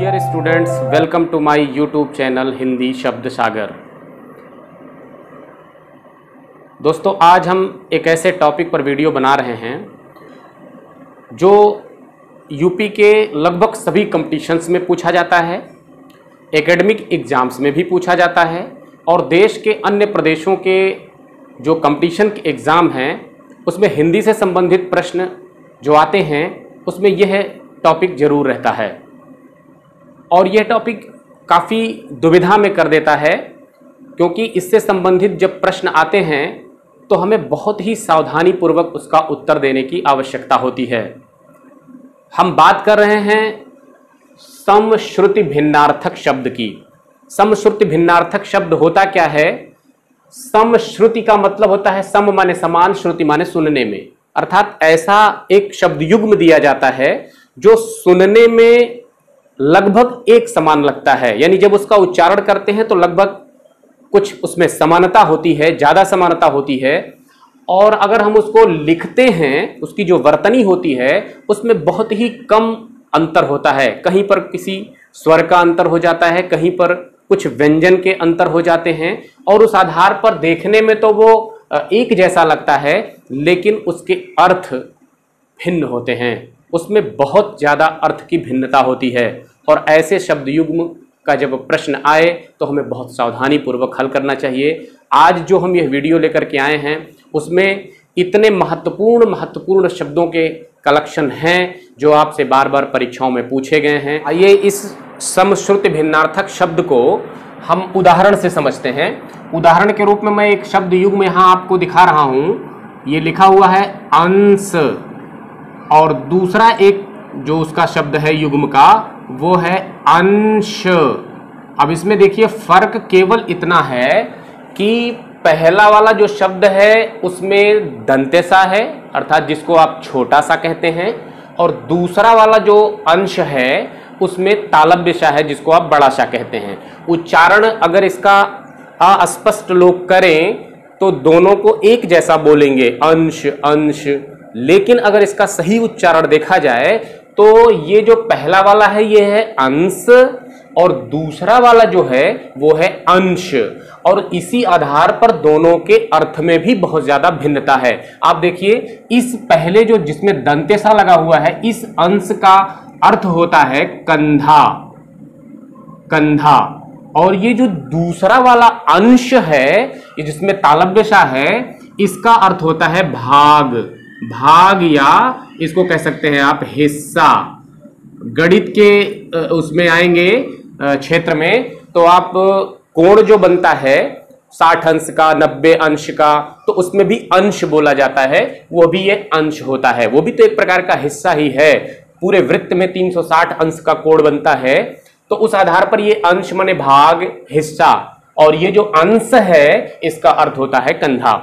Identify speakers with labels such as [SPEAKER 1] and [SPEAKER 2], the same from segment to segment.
[SPEAKER 1] Dear students, welcome to my YouTube channel Hindi Shabd Sagar. दोस्तों, आज हम एक ऐसे टॉपिक पर वीडियो बना रहे हैं जो यूपी के लगभग सभी कंपटीशंस में पूछा जाता है, एकेडमिक एग्ज़ाम्स में भी पूछा जाता है और देश के अन्य प्रदेशों के जो कंपटीशन के एग्ज़ाम हैं उसमें हिंदी से संबंधित प्रश्न जो आते हैं उसमें यह टॉपिक ज़रूर रहता है। और यह टॉपिक काफ़ी दुविधा में कर देता है, क्योंकि इससे संबंधित जब प्रश्न आते हैं तो हमें बहुत ही सावधानीपूर्वक उसका उत्तर देने की आवश्यकता होती है। हम बात कर रहे हैं समश्रुति भिन्नार्थक शब्द की। समश्रुति भिन्नार्थक शब्द होता क्या है? समश्रुति का मतलब होता है सम माने समान, श्रुति माने सुनने में, अर्थात ऐसा एक शब्द युग्म दिया जाता है जो सुनने में लगभग एक समान लगता है, यानी जब उसका उच्चारण करते हैं तो लगभग कुछ उसमें समानता होती है, ज़्यादा समानता होती है। और अगर हम उसको लिखते हैं, उसकी जो वर्तनी होती है उसमें बहुत ही कम अंतर होता है। कहीं पर किसी स्वर का अंतर हो जाता है, कहीं पर कुछ व्यंजन के अंतर हो जाते हैं और उस आधार पर देखने में तो वो एक जैसा लगता है, लेकिन उसके अर्थ भिन्न होते हैं। उसमें बहुत ज़्यादा अर्थ की भिन्नता होती है और ऐसे शब्द युग्म का जब प्रश्न आए तो हमें बहुत सावधानी पूर्वक हल करना चाहिए। आज जो हम यह वीडियो लेकर के आए हैं उसमें इतने महत्वपूर्ण शब्दों के कलेक्शन हैं जो आपसे बार बार परीक्षाओं में पूछे गए हैं। आइए इस समश्रुति भिन्नार्थक शब्द को हम उदाहरण से समझते हैं। उदाहरण के रूप में मैं एक शब्द युग्म यहाँ आपको दिखा रहा हूँ। ये लिखा हुआ है अंश, और दूसरा एक जो उसका शब्द है युग्म का वो है अंश। अब इसमें देखिए फर्क केवल इतना है कि पहला वाला जो शब्द है उसमें दंतेसा है, अर्थात जिसको आप छोटा सा कहते हैं, और दूसरा वाला जो अंश है उसमें तालव्यसा है जिसको आप बड़ा सा कहते हैं। उच्चारण अगर इसका अस्पष्ट लोग करें तो दोनों को एक जैसा बोलेंगे, अंश अंश, लेकिन अगर इसका सही उच्चारण देखा जाए तो ये जो पहला वाला है ये है अंश और दूसरा वाला जो है वो है अंश, और इसी आधार पर दोनों के अर्थ में भी बहुत ज्यादा भिन्नता है। आप देखिए इस पहले जो जिसमें दंतेसा लगा हुआ है इस अंश का अर्थ होता है कंधा, कंधा, और ये जो दूसरा वाला अंश है ये जिसमें तालव्यसा है इसका अर्थ होता है भाग, भाग, या इसको कह सकते हैं आप हिस्सा। गणित के उसमें आएंगे क्षेत्र में तो आप कोण जो बनता है 60 अंश का, 90 अंश का, तो उसमें भी अंश बोला जाता है, वो भी ये अंश होता है, वो भी तो एक प्रकार का हिस्सा ही है। पूरे वृत्त में 360 अंश का कोण बनता है, तो उस आधार पर ये अंश माने भाग, हिस्सा, और ये जो अंश है इसका अर्थ होता है कंधा।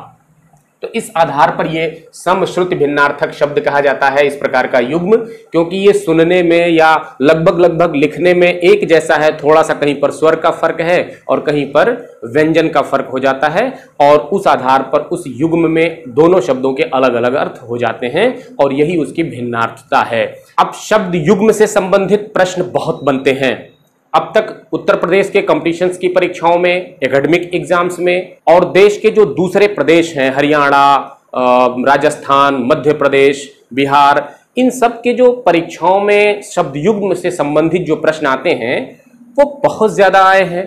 [SPEAKER 1] तो इस आधार पर ये समश्रुति भिन्नार्थक शब्द कहा जाता है, इस प्रकार का युग्म, क्योंकि ये सुनने में या लगभग लिखने में एक जैसा है। थोड़ा सा कहीं पर स्वर का फर्क है और कहीं पर व्यंजन का फर्क हो जाता है, और उस आधार पर उस युग्म में दोनों शब्दों के अलग अलग अर्थ हो जाते हैं और यही उसकी भिन्नार्थता है। अब शब्द युग्म से संबंधित प्रश्न बहुत बनते हैं। अब तक उत्तर प्रदेश के कंपटीशंस की परीक्षाओं में, एकेडमिक एग्जाम्स में, और देश के जो दूसरे प्रदेश हैं हरियाणा, राजस्थान, मध्य प्रदेश, बिहार, इन सब के जो परीक्षाओं में शब्द युग्म से संबंधित जो प्रश्न आते हैं वो बहुत ज्यादा आए हैं।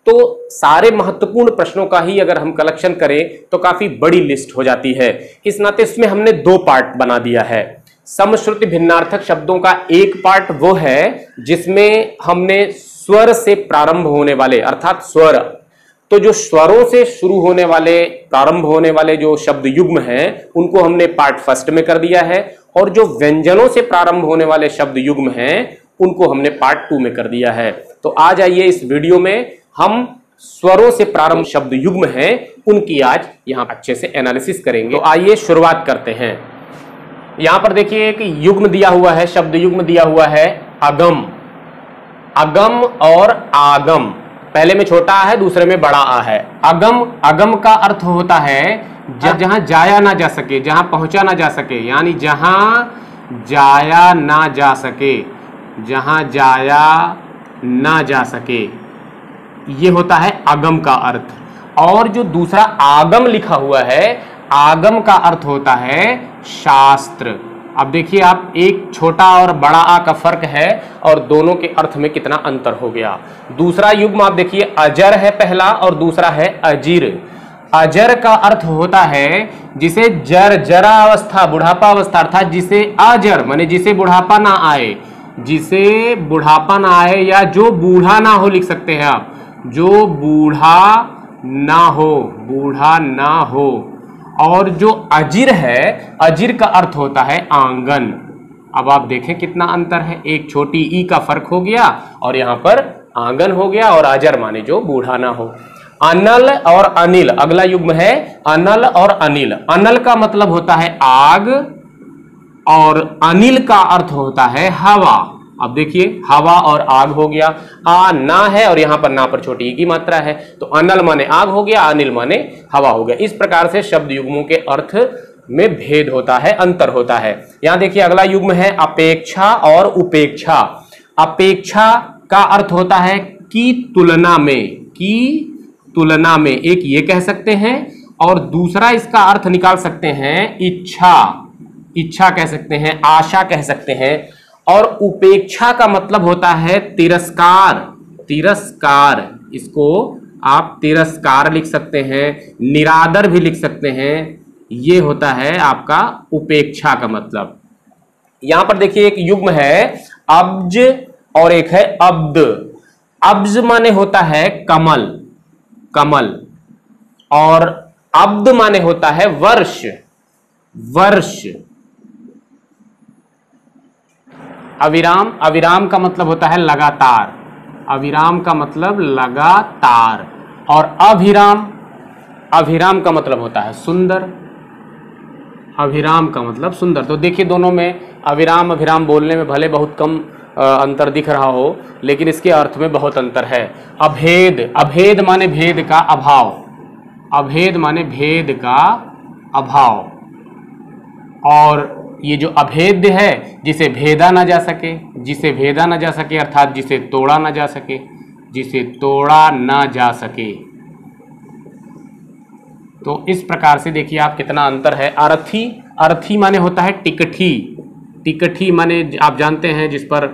[SPEAKER 1] तो सारे महत्वपूर्ण प्रश्नों का ही अगर हम कलेक्शन करें तो काफी बड़ी लिस्ट हो जाती है। इस नाते इसमें हमने दो पार्ट बना दिया है। समश्रुति भिन्नार्थक शब्दों का एक पार्ट वो है जिसमें हमने स्वर से प्रारंभ होने वाले, अर्थात स्वर, तो जो स्वरों से शुरू होने वाले, प्रारंभ होने वाले जो शब्द युग्म हैं उनको हमने पार्ट फर्स्ट में कर दिया है, और जो व्यंजनों से प्रारंभ होने वाले शब्द युग्म हैं उनको हमने पार्ट 2 में कर दिया है। तो आज आइए इस वीडियो में हम स्वरों से प्रारंभ शब्द युग्म हैं उनकी आज यहां अच्छे से एनालिसिस करेंगे। तो आइए शुरुआत करते हैं। यहां पर देखिए एक युग्म दिया हुआ है, शब्द युग्म दिया हुआ है अगम। अगम और आगम, पहले में छोटा आ है, दूसरे में बड़ा आ है। अगम, अगम का अर्थ होता है जहां जाया ना जा सके, जहां पहुंचा ना जा सके, यानी जहां जाया ना जा सके, जहां जाया ना जा सके, ये होता है आगम का अर्थ। और जो दूसरा आगम लिखा हुआ है, आगम का अर्थ होता है शास्त्र। अब देखिए आप, एक छोटा और बड़ा आ का फर्क है और दोनों के अर्थ में कितना अंतर हो गया। दूसरा युग्म आप देखिए, अजर है पहला और दूसरा है अजीर। अजर का अर्थ होता है जिसे जरा अवस्था, बुढ़ापा अवस्था, अर्थात जिसे अजर माने जिसे बुढ़ापा ना आए, जिसे बुढ़ापा ना आए या जो बूढ़ा ना हो, लिख सकते हैं आप, जो बूढ़ा ना हो। और जो अजीर है, अजीर का अर्थ होता है आंगन। अब आप देखें कितना अंतर है, एक छोटी ई का फर्क हो गया और यहां पर आंगन हो गया। और अजर माने जो बूढ़ा ना हो। अनल और अनिल, अगला युग्म है अनल और अनिल। अनल का मतलब होता है आग और अनिल का अर्थ होता है हवा। अब देखिए, हवा और आग हो गया, आ ना है और यहां पर ना पर छोटी ई की मात्रा है, तो अनल माने आग हो गया, अनिल माने हवा हो गया। इस प्रकार से शब्द युग्मों के अर्थ में भेद होता है, अंतर होता है। यहां देखिए अगला युग्म है अपेक्षा और उपेक्षा। अपेक्षा का अर्थ होता है की तुलना में, की तुलना में, एक ये कह सकते हैं और दूसरा इसका अर्थ निकाल सकते हैं इच्छा, इच्छा कह सकते हैं, आशा कह सकते हैं। और उपेक्षा का मतलब होता है तिरस्कार, तिरस्कार, इसको आप तिरस्कार लिख सकते हैं, निरादर भी लिख सकते हैं। ये होता है आपका उपेक्षा का मतलब। यहां पर देखिए एक युग्म है अब्ज और एक है अब्द। अब्ज माने होता है कमल, कमल, और अब्द माने होता है वर्ष, वर्ष। अविराम, अविराम का मतलब होता है लगातार, अविराम का मतलब लगातार। और अभिराम, अभिराम का मतलब होता है सुंदर, अभिराम का मतलब सुंदर। तो देखिए दोनों में अविराम अभिराम बोलने में भले बहुत कम अंतर दिख रहा हो, लेकिन इसके अर्थ में बहुत अंतर है। अभेद, अभेद माने भेद का अभाव, अभेद माने भेद का अभाव। और ये जो अभेद्य है, जिसे भेदा ना जा सके, जिसे भेदा ना जा सके अर्थात जिसे तोड़ा ना जा सके, जिसे तोड़ा ना जा सके। तो इस प्रकार से देखिए आप कितना अंतर है। अर्थी, अर्थी माने होता है टिकठी, टिकठी माने आप जानते हैं जिस पर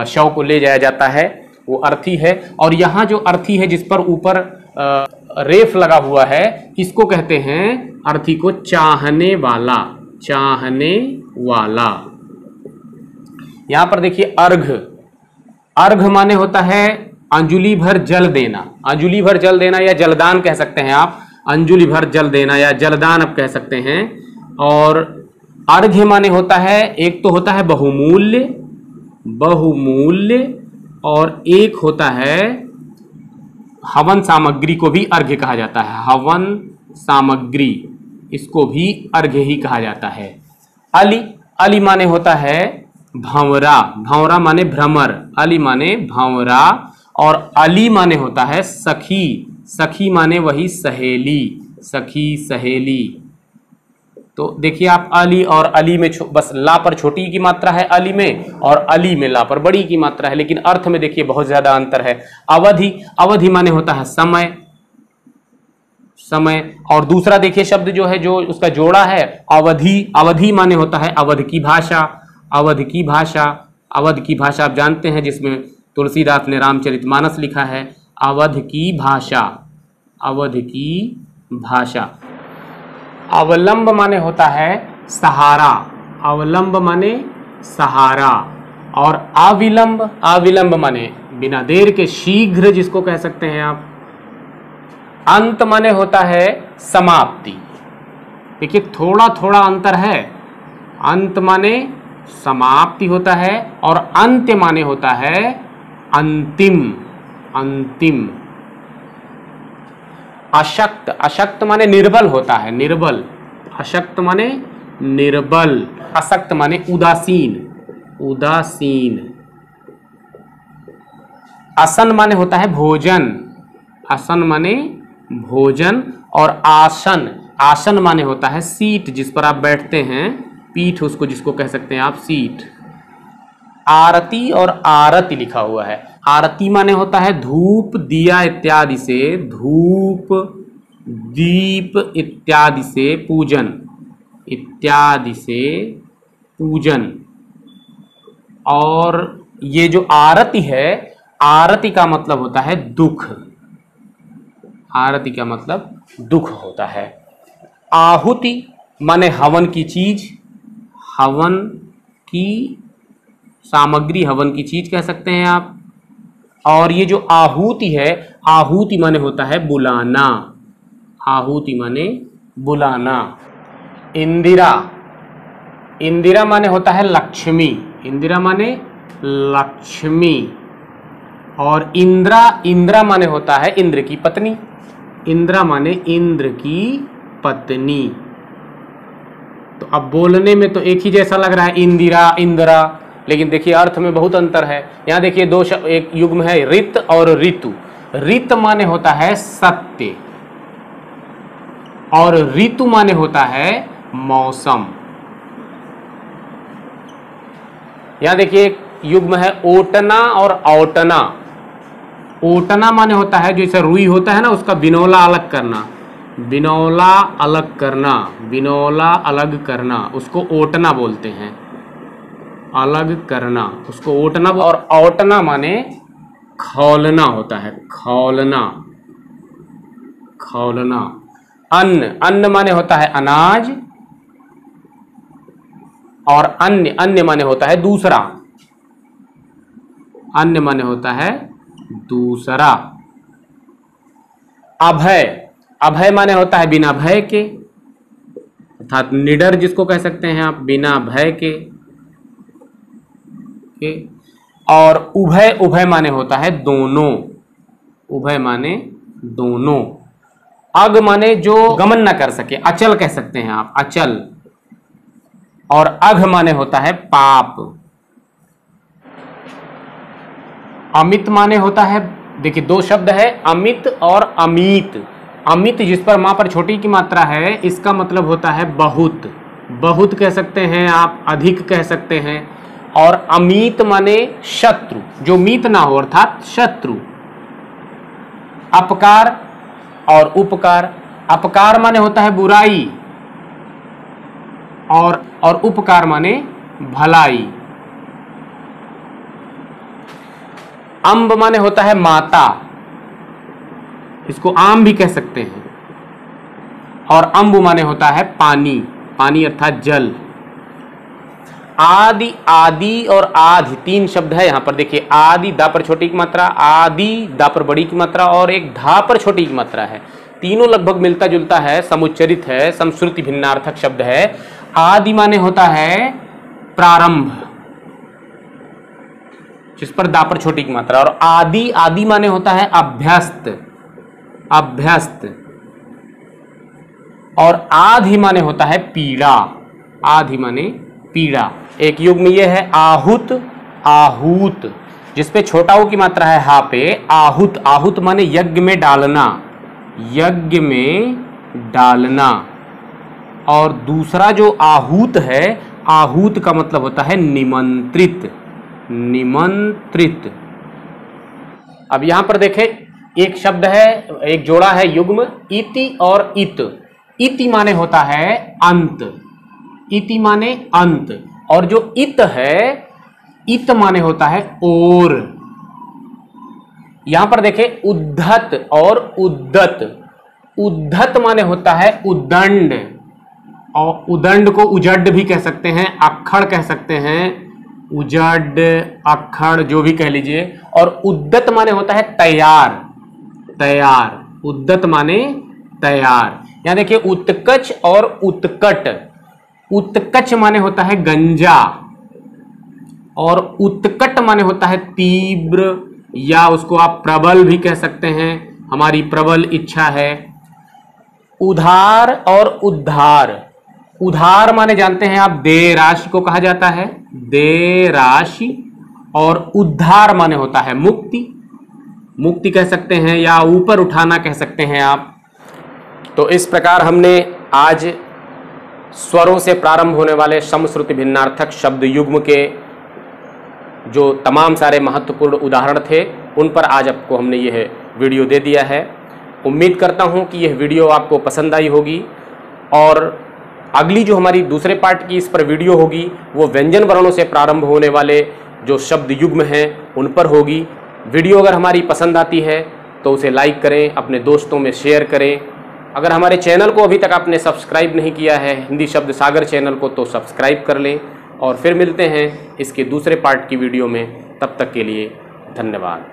[SPEAKER 1] शव को ले जाया जाता है, वो अर्थी है। और यहाँ जो अर्थी है जिस पर ऊपर रेफ लगा हुआ है, इसको कहते हैं अर्थी को चाहने वाला, चाहने वाला। यहां पर देखिए अर्घ, अर्घ माने होता है अंजुलि भर जल देना, अंजुलि भर जल देना या जलदान कह सकते हैं आप, अंजुलि भर जल देना या जलदान आप कह सकते हैं। और अर्घ्य माने होता है, एक तो होता है बहुमूल्य, बहुमूल्य, और एक होता है हवन सामग्री को भी अर्घ्य कहा जाता है, हवन सामग्री, इसको भी अर्घ्य ही कहा जाता है। अली, अली माने होता है भंवरा, भंवरा माने भ्रमर, अली माने भंवरा। और अली माने होता है सखी, सखी माने वही सहेली, सखी सहेली। तो देखिए आप अली और अली में बस ला पर छोटी की मात्रा है अली में, और अली में ला पर बड़ी की मात्रा है, लेकिन अर्थ में देखिए बहुत ज्यादा अंतर है। अवधि, अवधि माने होता है समय, समय। और दूसरा देखिए शब्द जो है, जो उसका जोड़ा है अवधि, अवधि माने होता है अवध की भाषा, अवध की भाषा। अवध की भाषा आप जानते हैं जिसमें तुलसीदास ने रामचरितमानस लिखा है, अवध की भाषा, अवध की भाषा। अवलंब माने होता है सहारा, अवलंब माने सहारा। और अविलंब, अविलंब माने बिना देर के, शीघ्र जिसको कह सकते हैं आप। अंत माने होता है समाप्ति। देखिए थोड़ा थोड़ा अंतर है, अंत माने समाप्ति होता है और अंत्य माने होता है अंतिम, अंतिम। अशक्त, अशक्त माने निर्बल होता है, निर्बल, अशक्त माने निर्बल। असक्त माने उदासीन, उदासीन। असन माने होता है भोजन, असन माने भोजन। और आसन, आसन माने होता है सीट, जिस पर आप बैठते हैं, पीठ उसको जिसको कह सकते हैं आप सीट। आरती और आरती लिखा हुआ है, आरती माने होता है धूप दिया इत्यादि से, धूप दीप इत्यादि से पूजन, इत्यादि से पूजन। और ये जो आरती है, आरती का मतलब होता है दुख, आरती का मतलब दुख होता है। आहुति माने हवन की चीज, हवन की सामग्री, हवन की चीज कह सकते हैं आप। और ये जो आहुति है, आहुति माने होता है बुलाना, आहुति माने बुलाना। इंदिरा, इंदिरा माने होता है लक्ष्मी, इंदिरा माने लक्ष्मी। और इंद्रा, इंद्रा माने होता है इंद्र की पत्नी, इंद्रा माने इंद्र की पत्नी। तो अब बोलने में तो एक ही जैसा लग रहा है इंदिरा, इंदिरा, लेकिन देखिए अर्थ में बहुत अंतर है। यहाँ देखिए दो शब्द, एक युग्म है ऋत और ऋतु। ऋत माने होता है सत्य और ऋतु माने होता है मौसम। यहाँ देखिए एक युग्म है ओटना और औटना। ओटना माने होता है जैसे रुई होता है ना, उसका बिनौला अलग करना, बिनौला अलग करना, बिनौला अलग करना, उसको ओटना बोलते हैं, अलग करना, उसको ओटना। और औटना माने खौलना होता है, खौलना, खौलना। अन्न, अन्न माने होता है अनाज और अन्य, अन्य माने होता है दूसरा, अन्य माने होता है दूसरा। अभय, अभय माने होता है बिना भय के, अर्थात निडर जिसको कह सकते हैं आप, बिना भय के। और उभय, उभय माने होता है दोनों, उभय माने दोनों। अग माने जो गमन न कर सके, अचल कह सकते हैं आप, अचल। और अघ माने होता है पाप। अमित माने होता है, देखिए दो शब्द है अमित और अमित। अमित जिस पर मां पर छोटी की मात्रा है, इसका मतलब होता है बहुत, बहुत कह सकते हैं आप, अधिक कह सकते हैं। और अमित माने शत्रु, जो मीत ना हो अर्थात शत्रु। अपकार और उपकार, अपकार माने होता है बुराई और उपकार माने भलाई। अम्ब माने होता है माता, इसको आम भी कह सकते हैं। और अम्बु माने होता है पानी, पानी अर्थात जल। आदि, आदि और आधि तीन शब्द है यहाँ पर। देखिए आदि दा पर छोटी की मात्रा, आदि दा पर बड़ी की मात्रा और एक धा पर छोटी की मात्रा है। तीनों लगभग मिलता जुलता है, समुच्चरित है, समश्रुति भिन्नार्थक शब्द है। आदि माने होता है प्रारंभ, जिस पर दा पर छोटी की मात्रा। और आदि, आदि माने होता है अभ्यस्त, अभ्यस्त। और आधि माने होता है पीड़ा, आधि माने पीड़ा। एक युग्म ये है आहुत, आहूत, जिसपे छोटा ऊ की मात्रा है हा पे, आहुत। आहुत माने यज्ञ में डालना, यज्ञ में डालना। और दूसरा जो आहूत है, आहूत का मतलब होता है निमंत्रित, निमंत्रित। अब यहां पर देखें एक शब्द है, एक जोड़ा है युग्म इति और इत। इति माने होता है अंत, इति माने अंत। और जो इत है, इत माने होता है और। यहां पर देखें उद्धत और उद्दत। उद्धत माने होता है उद्दंड, और उदंड को उजड भी कह सकते हैं, अक्खड़ कह सकते हैं, उजड, अक्खड़ जो भी कह लीजिए। और उद्दत माने होता है तैयार, तैयार, उद्दत माने तैयार। यहां देखिए उत्कच और उत्कट। उत्कच माने होता है गंजा और उत्कट माने होता है तीव्र, या उसको आप प्रबल भी कह सकते हैं, हमारी प्रबल इच्छा है। उधार और उद्धार। उधार माने जानते हैं आप देय राशि को कहा जाता है, देय राशि। और उद्धार माने होता है मुक्ति, मुक्ति कह सकते हैं, या ऊपर उठाना कह सकते हैं आप। तो इस प्रकार हमने आज स्वरों से प्रारंभ होने वाले समश्रुति भिन्नार्थक शब्द युग्म के जो तमाम सारे महत्वपूर्ण उदाहरण थे उन पर आज आपको हमने यह वीडियो दे दिया है। उम्मीद करता हूं कि यह वीडियो आपको पसंद आई होगी और अगली जो हमारी दूसरे पार्ट की इस पर वीडियो होगी वो व्यंजन वर्णों से प्रारंभ होने वाले जो शब्द युग्म हैं उन पर होगी। वीडियो अगर हमारी पसंद आती है तो उसे लाइक करें, अपने दोस्तों में शेयर करें। अगर हमारे चैनल को अभी तक आपने सब्सक्राइब नहीं किया है हिंदी शब्द सागर चैनल को, तो सब्सक्राइब कर लें और फिर मिलते हैं इसके दूसरे पार्ट की वीडियो में। तब तक के लिए धन्यवाद।